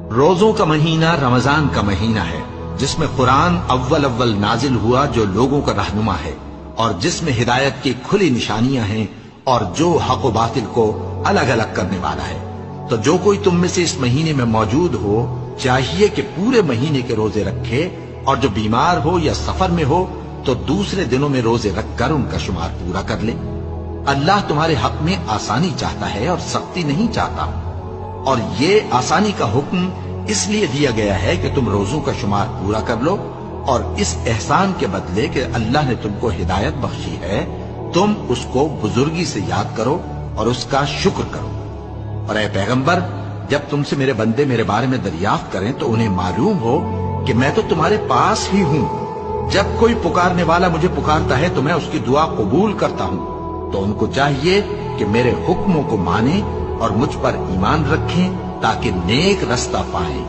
روزوں کا مہینہ رمضان کا مہینہ ہے، جس میں قرآن اول نازل ہوا، جو لوگوں کا رہنما ہے اور جس میں ہدایت کی کھلی نشانیاں ہیں اور جو حق و باطل کو الگ الگ کرنے والا ہے۔ تو جو کوئی تم میں سے اس مہینے میں موجود ہو چاہیے کہ پورے مہینے کے روزے رکھے، اور جو بیمار ہو یا سفر میں ہو تو دوسرے دنوں میں روزے رکھ کر ان کا شمار پورا کر لے۔ اللہ تمہارے حق میں آسانی چاہتا ہے اور سختی نہیں چاہتا، اور یہ آسانی کا حکم اس لیے دیا گیا ہے کہ تم روزوں کا شمار پورا کر لو، اور اس احسان کے بدلے کہ اللہ نے تم کو ہدایت بخشی ہے تم اس کو بزرگی سے یاد کرو اور اس کا شکر کرو۔ اور اے پیغمبر، جب تم سے میرے بندے میرے بارے میں دریافت کریں تو انہیں معلوم ہو کہ میں تو تمہارے پاس ہی ہوں۔ جب کوئی پکارنے والا مجھے پکارتا ہے تو میں اس کی دعا قبول کرتا ہوں، تو ان کو چاہیے کہ میرے حکموں کو مانیں اور مجھ پر ایمان رکھیں تاکہ نیک رستہ پائیں۔